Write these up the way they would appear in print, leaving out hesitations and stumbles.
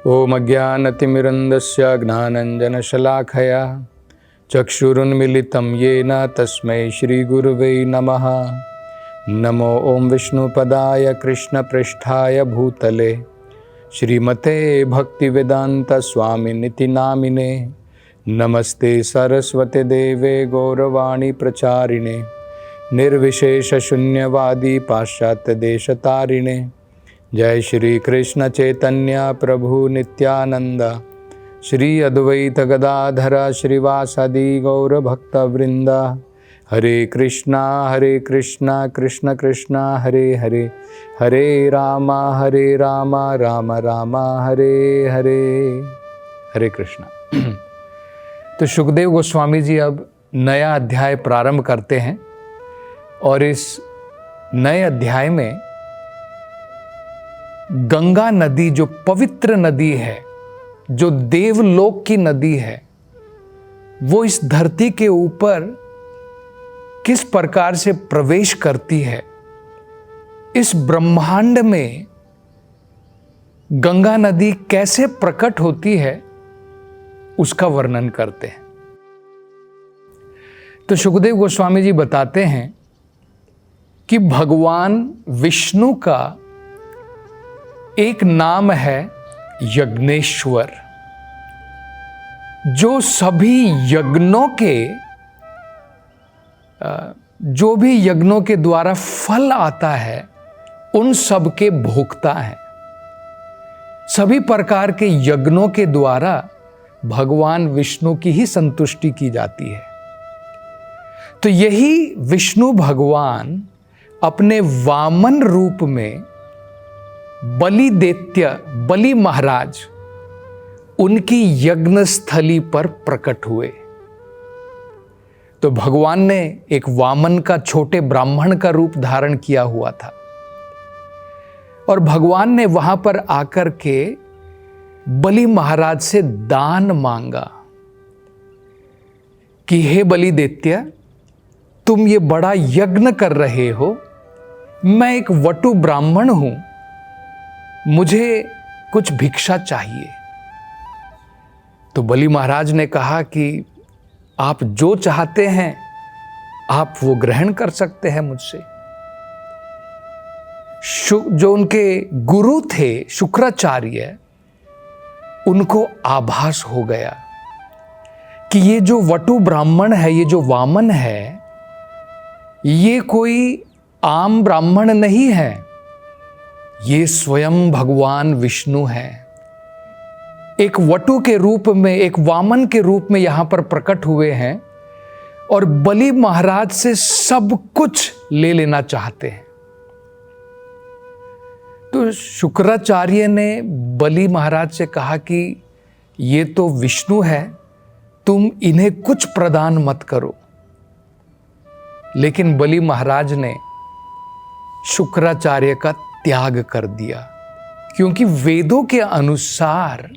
ओम अज्ञानतिमिरन्दस्य ज्ञानञ्जनशलाखया चक्षुरुन्मिलितं येन तस्मै श्रीगुरुवे नमः। नमो ओम विष्णुपदाय कृष्णपृष्ठाय भूतले श्रीमते भक्तिवेदांत स्वामिनिति नामिने। नमस्ते सरस्वती देवे गौरवाणी प्रचारिणे निर्विशेष शून्यवादी पाश्चात्य देशतारिणे। जय श्री कृष्ण चैतन्य प्रभु नित्यानंद श्री अद्वैत गदाधर श्रीवासादि गौर भक्त वृंद। हरे कृष्णा कृष्ण कृष्णा हरे हरे, हरे राम राम राम हरे हरे। हरे कृष्णा। तो सुखदेव गोस्वामी जी अब नया अध्याय प्रारंभ करते हैं और इस नए अध्याय में गंगा नदी जो पवित्र नदी है, जो देवलोक की नदी है, वो इस धरती के ऊपर किस प्रकार से प्रवेश करती है, इस ब्रह्मांड में गंगा नदी कैसे प्रकट होती है, उसका वर्णन करते हैं। तो सुखदेव गोस्वामी जी बताते हैं कि भगवान विष्णु का एक नाम है यज्ञेश्वर, जो सभी यज्ञों के जो भी यज्ञों के द्वारा फल आता है उन सब के भोक्ता हैं। सभी प्रकार के यज्ञों के द्वारा भगवान विष्णु की ही संतुष्टि की जाती है। तो यही विष्णु भगवान अपने वामन रूप में बलि दैत्य बलि महाराज उनकी यज्ञ स्थली पर प्रकट हुए। तो भगवान ने एक वामन का छोटे ब्राह्मण का रूप धारण किया हुआ था और भगवान ने वहां पर आकर के बलि महाराज से दान मांगा कि हे बलि दैत्य, तुम ये बड़ा यज्ञ कर रहे हो, मैं एक वटु ब्राह्मण हूं, मुझे कुछ भिक्षा चाहिए। तो बलि महाराज ने कहा कि आप जो चाहते हैं आप वो ग्रहण कर सकते हैं मुझसे। जो उनके गुरु थे शुक्राचार्य, उनको आभास हो गया कि ये जो वटु ब्राह्मण है, ये जो वामन है, ये कोई आम ब्राह्मण नहीं है, ये स्वयं भगवान विष्णु है। एक वटु के रूप में, एक वामन के रूप में यहां पर प्रकट हुए हैं और बलि महाराज से सब कुछ ले लेना चाहते हैं। तो शुक्राचार्य ने बलि महाराज से कहा कि ये तो विष्णु है, तुम इन्हें कुछ प्रदान मत करो। लेकिन बलि महाराज ने शुक्राचार्य का त्याग कर दिया, क्योंकि वेदों के अनुसार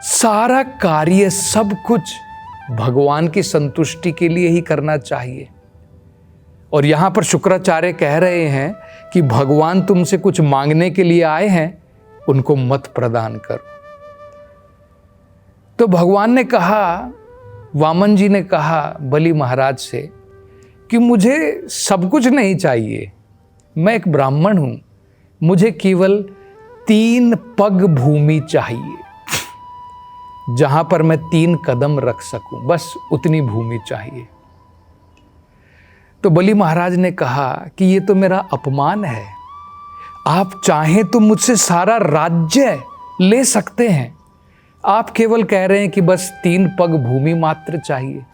सारा कार्य सब कुछ भगवान की संतुष्टि के लिए ही करना चाहिए। और यहां पर शुक्राचार्य कह रहे हैं कि भगवान तुमसे कुछ मांगने के लिए आए हैं, उनको मत प्रदान करो। तो भगवान ने कहा, वामन जी ने कहा बलि महाराज से कि मुझे सब कुछ नहीं चाहिए, मैं एक ब्राह्मण हूं, मुझे केवल 3 पग भूमि चाहिए, जहां पर मैं 3 कदम रख सकूं, बस उतनी भूमि चाहिए। तो बलि महाराज ने कहा कि ये तो मेरा अपमान है, आप चाहें तो मुझसे सारा राज्य ले सकते हैं, आप केवल कह रहे हैं कि बस 3 पग भूमि मात्र चाहिए।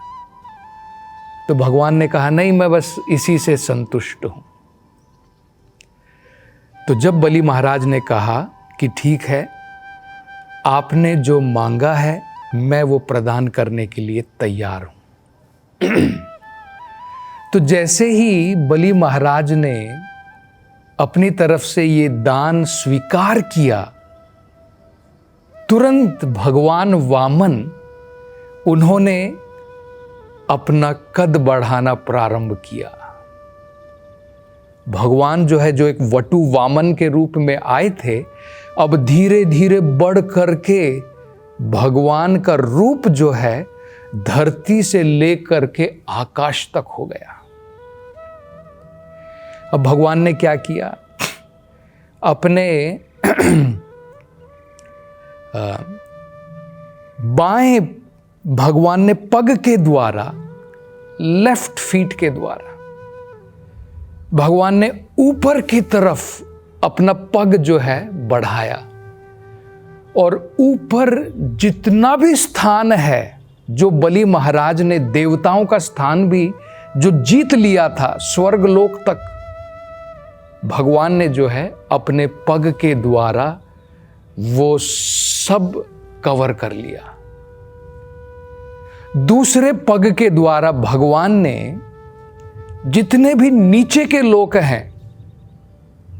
तो भगवान ने कहा नहीं, मैं बस इसी से संतुष्ट हूं। तो जब बलि महाराज ने कहा कि ठीक है, आपने जो मांगा है मैं वो प्रदान करने के लिए तैयार हूं। तो जैसे ही बलि महाराज ने अपनी तरफ से ये दान स्वीकार किया, तुरंत भगवान वामन उन्होंने अपना कद बढ़ाना प्रारंभ किया भगवान जो है, जो एक वटु वामन के रूप में आए थे, अब धीरे धीरे बढ़ करके भगवान का रूप जो है धरती से लेकर के आकाश तक हो गया। अब भगवान ने क्या किया, अपने बाएं भगवान ने पग के द्वारा, लेफ्ट फीट के द्वारा भगवान ने ऊपर की तरफ अपना पग जो है बढ़ाया, और ऊपर जितना भी स्थान है जो बलि महाराज ने देवताओं का स्थान भी जो जीत लिया था, स्वर्गलोक तक भगवान ने जो है अपने पग के द्वारा वो सब कवर कर लिया। दूसरे पग के द्वारा भगवान ने जितने भी नीचे के लोक हैं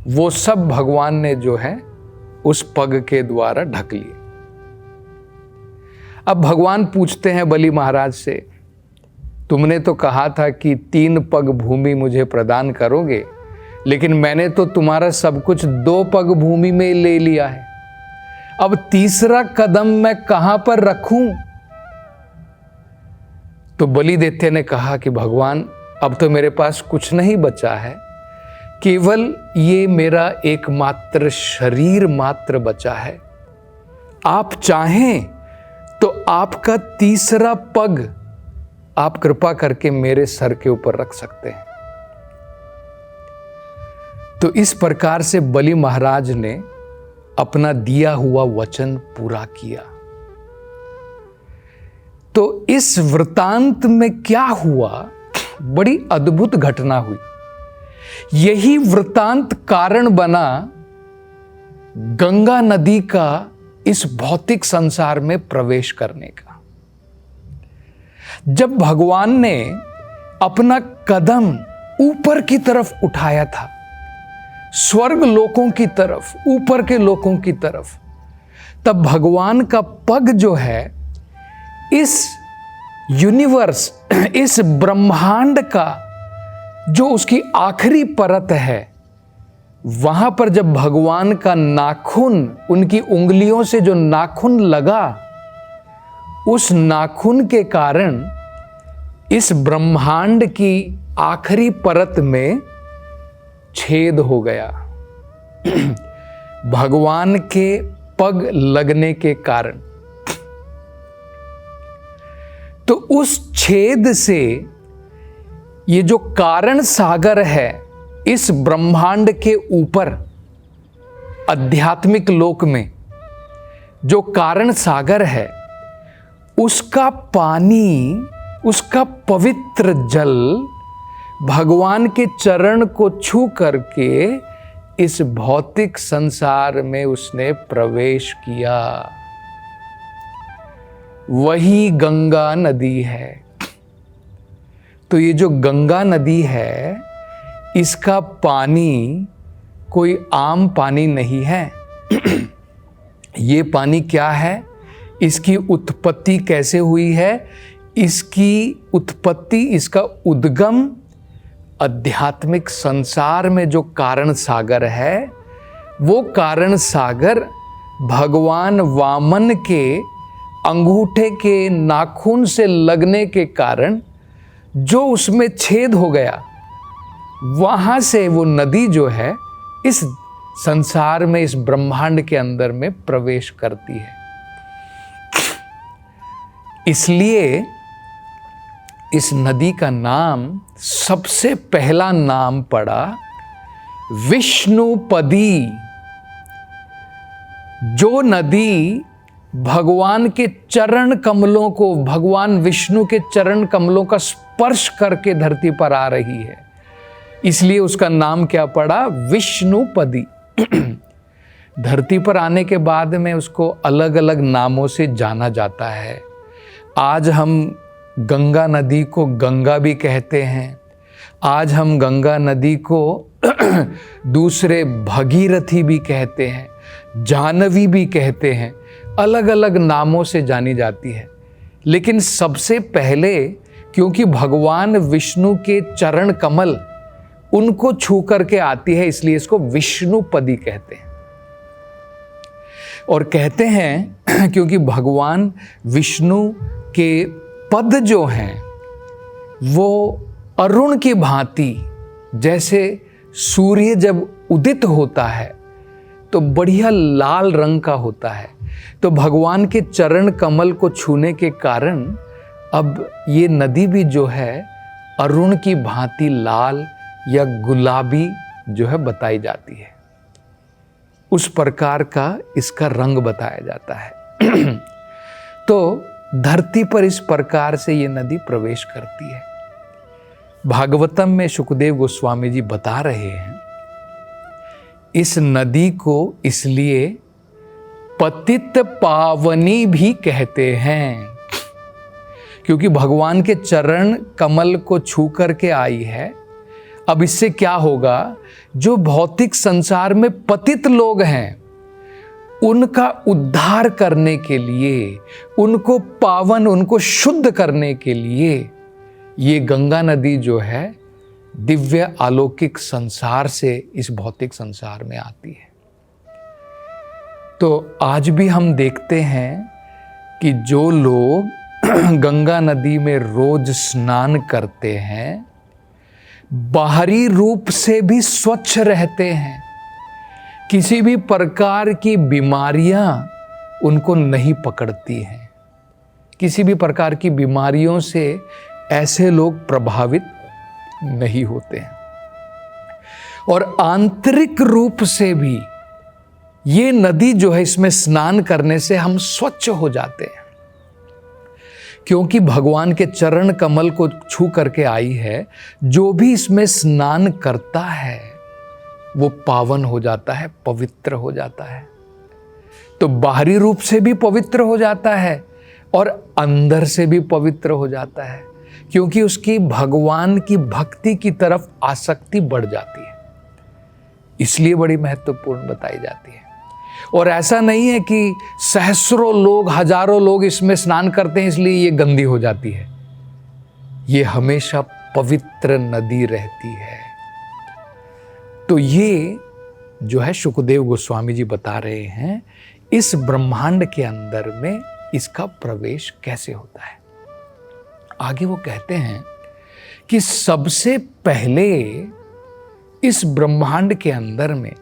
वो सब भगवान ने जो है उस पग के द्वारा ढक लिए। अब भगवान पूछते हैं बलि महाराज से, तुमने तो कहा था कि 3 पग भूमि मुझे प्रदान करोगे, लेकिन मैंने तो तुम्हारा सब कुछ 2 पग भूमि में ले लिया है, अब तीसरा कदम मैं कहां पर रखूं? तो बलि दैत्य ने कहा कि भगवान, अब तो मेरे पास कुछ नहीं बचा है, केवल ये मेरा एकमात्र शरीर मात्र बचा है। आप चाहें तो आपका तीसरा पग आप कृपा करके मेरे सर के ऊपर रख सकते हैं। तो इस प्रकार से बलि महाराज ने अपना दिया हुआ वचन पूरा किया। तो इस वृतांत में क्या हुआ, बड़ी अद्भुत घटना हुई। यही वृतांत कारण बना गंगा नदी का इस भौतिक संसार में प्रवेश करने का। जब भगवान ने अपना कदम ऊपर की तरफ उठाया था, स्वर्ग लोकों की तरफ, ऊपर के लोकों की तरफ, तब भगवान का पग जो है इस यूनिवर्स, इस ब्रह्मांड का जो उसकी आखिरी परत है, वहां पर जब भगवान का नाखून, उनकी उंगलियों से जो नाखून लगा, उस नाखून के कारण इस ब्रह्मांड की आखिरी परत में छेद हो गया। भगवान के पग लगने के कारण। तो उस छेद से ये जो कारण सागर है इस ब्रह्मांड के ऊपर, आध्यात्मिक लोक में जो कारण सागर है, उसका पानी, उसका पवित्र जल भगवान के चरण को छू करके इस भौतिक संसार में उसने प्रवेश किया। वही गंगा नदी है। तो ये जो गंगा नदी है, इसका पानी कोई आम पानी नहीं है। ये पानी क्या है, इसकी उत्पत्ति कैसे हुई है? इसकी उत्पत्ति, इसका उद्गम आध्यात्मिक संसार में जो कारण सागर है, वो कारण सागर भगवान वामन के अंगूठे के नाखून से लगने के कारण जो उसमें छेद हो गया, वहां से वो नदी जो है इस संसार में, इस ब्रह्मांड के अंदर में प्रवेश करती है। इसलिए इस नदी का नाम, सबसे पहला नाम पड़ा विष्णुपदी। जो नदी भगवान के चरण कमलों को, भगवान विष्णु के चरण कमलों का स्पर्श करके धरती पर आ रही है, इसलिए उसका नाम क्या पड़ा? विष्णुपदी। धरती पर आने के बाद में उसको अलग अलग नामों से जाना जाता है। आज हम गंगा नदी को गंगा भी कहते हैं, आज हम गंगा नदी को दूसरे भगीरथी भी कहते हैं, जानवी भी कहते हैं, अलग अलग नामों से जानी जाती है। लेकिन सबसे पहले, क्योंकि भगवान विष्णु के चरण कमल उनको छू करके आती है, इसलिए इसको विष्णुपदी कहते हैं। और कहते हैं क्योंकि भगवान विष्णु के पद जो हैं वो अरुण की भांति, जैसे सूर्य जब उदित होता है तो बढ़िया लाल रंग का होता है, तो भगवान के चरण कमल को छूने के कारण अब ये नदी भी जो है अरुण की भांति लाल या गुलाबी जो है बताई जाती है। उस प्रकार का इसका रंग बताया जाता है। तो धरती पर इस प्रकार से ये नदी प्रवेश करती है। भागवतम में शुकदेव गोस्वामी जी बता रहे हैं, इस नदी को इसलिए पतित पावनी भी कहते हैं, क्योंकि भगवान के चरण कमल को छू करके आई है। अब इससे क्या होगा, जो भौतिक संसार में पतित लोग हैं उनका उद्धार करने के लिए, उनको पावन, उनको शुद्ध करने के लिए ये गंगा नदी जो है दिव्य अलौकिक संसार से इस भौतिक संसार में आती है। तो आज भी हम देखते हैं कि जो लोग गंगा नदी में रोज स्नान करते हैं बाहरी रूप से भी स्वच्छ रहते हैं, किसी भी प्रकार की बीमारियां उनको नहीं पकड़ती हैं, किसी भी प्रकार की बीमारियों से ऐसे लोग प्रभावित नहीं होते हैं। और आंतरिक रूप से भी ये नदी जो है, इसमें स्नान करने से हम स्वच्छ हो जाते हैं, क्योंकि भगवान के चरण कमल को छू करके आई है। जो भी इसमें स्नान करता है वो पावन हो जाता है, पवित्र हो जाता है। तो बाहरी रूप से भी पवित्र हो जाता है और अंदर से भी पवित्र हो जाता है, क्योंकि उसकी भगवान की भक्ति की तरफ आसक्ति बढ़ जाती है। इसलिए बड़ी महत्वपूर्ण बताई जाती है। और ऐसा नहीं है कि सहस्रों लोग, हजारों लोग इसमें स्नान करते हैं इसलिए ये गंदी हो जाती है। ये हमेशा पवित्र नदी रहती है। तो ये जो है शुकदेव गोस्वामी जी बता रहे हैं, इस ब्रह्मांड के अंदर में इसका प्रवेश कैसे होता है। आगे वो कहते हैं कि सबसे पहले इस ब्रह्मांड के अंदर में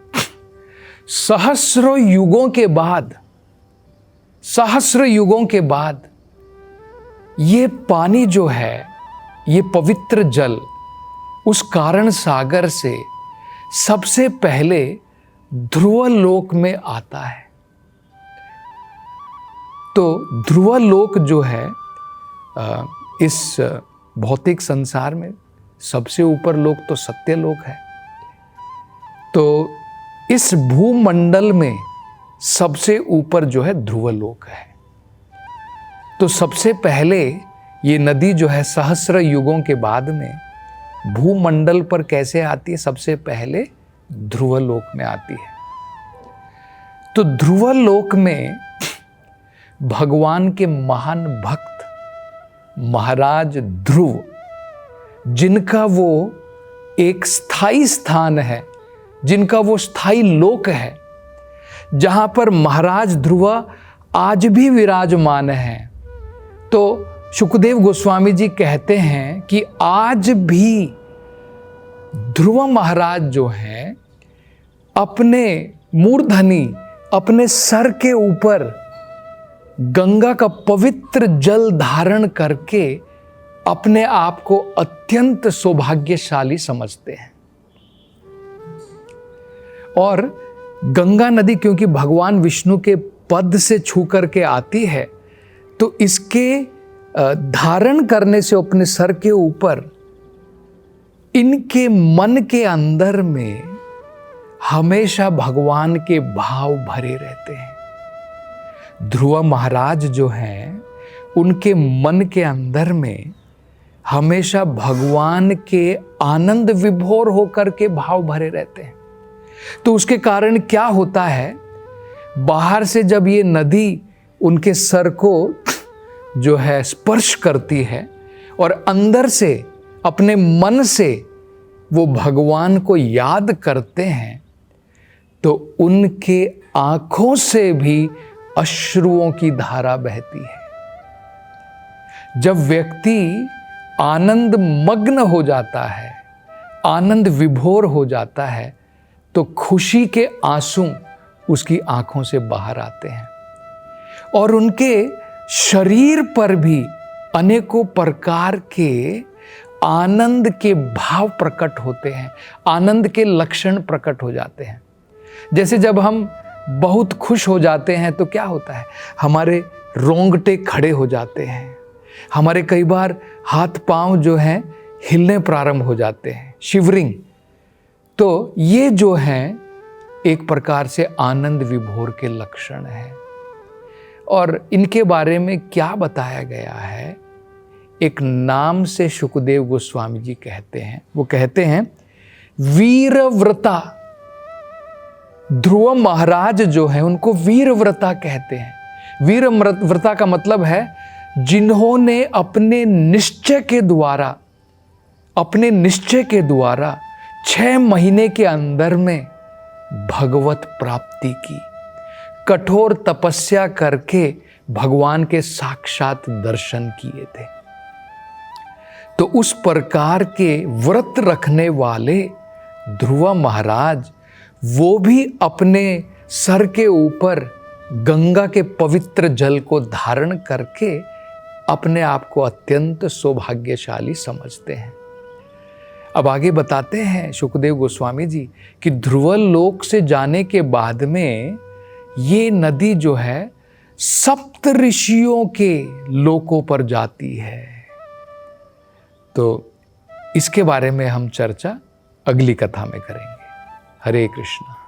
सहस्रों युगों के बाद ये पानी जो है, ये पवित्र जल उस कारण सागर से सबसे पहले ध्रुव लोक में आता है। तो ध्रुव लोक जो है इस भौतिक संसार में सबसे ऊपर लोक तो सत्य लोक है। तो इस भूमंडल में सबसे ऊपर जो है ध्रुव लोक है। तो सबसे पहले ये नदी जो है सहस्र युगों के बाद में भूमंडल पर कैसे आती है, सबसे पहले ध्रुव लोक में आती है। तो ध्रुव लोक में भगवान के महान भक्त महाराज ध्रुव, जिनका वो एक स्थायी स्थान है, जिनका वो स्थायी लोक है, जहां पर महाराज ध्रुव आज भी विराजमान है। तो शुकदेव गोस्वामी जी कहते हैं कि आज भी ध्रुव महाराज जो हैं अपने मूर्धनि, अपने सर के ऊपर गंगा का पवित्र जल धारण करके अपने आप को अत्यंत सौभाग्यशाली समझते हैं। और गंगा नदी क्योंकि भगवान विष्णु के पद से छू करके आती है, तो इसके धारण करने से अपने सर के ऊपर इनके मन के अंदर में हमेशा भगवान के भाव भरे रहते हैं। ध्रुव महाराज जो हैं उनके मन के अंदर में हमेशा भगवान के आनंद विभोर होकर के भाव भरे रहते हैं। तो उसके कारण क्या होता है, बाहर से जब ये नदी उनके सर को जो है स्पर्श करती है और अंदर से अपने मन से वो भगवान को याद करते हैं तो उनके आंखों से भी अश्रुओं की धारा बहती है। जब व्यक्ति आनंद मग्न हो जाता है, आनंद विभोर हो जाता है, तो खुशी के आंसू उसकी आंखों से बाहर आते हैं और उनके शरीर पर भी अनेकों प्रकार के आनंद के भाव प्रकट होते हैं, आनंद के लक्षण प्रकट हो जाते हैं। जैसे जब हम बहुत खुश हो जाते हैं तो क्या होता है, हमारे रोंगटे खड़े हो जाते हैं, हमारे कई बार हाथ पांव जो हैं हिलने प्रारंभ हो जाते हैं, शिवरिंग। तो ये जो हैं एक प्रकार से आनंद विभोर के लक्षण हैं। और इनके बारे में क्या बताया गया है, एक नाम से शुकदेव गोस्वामी जी कहते हैं। वो कहते हैं वीरव्रता। ध्रुव महाराज जो है उनको वीरव्रता कहते हैं। वीरव्रता का मतलब है जिन्होंने अपने निश्चय के द्वारा 6 महीने के अंदर में भगवत प्राप्ति की, कठोर तपस्या करके भगवान के साक्षात दर्शन किए थे। तो उस प्रकार के व्रत रखने वाले ध्रुव महाराज, वो भी अपने सर के ऊपर गंगा के पवित्र जल को धारण करके अपने आप को अत्यंत सौभाग्यशाली समझते हैं। अब आगे बताते हैं शुकदेव गोस्वामी जी कि ध्रुव लोक से जाने के बाद में ये नदी जो है सप्त ऋषियों के लोकों पर जाती है। तो इसके बारे में हम चर्चा अगली कथा में करेंगे। हरे कृष्ण।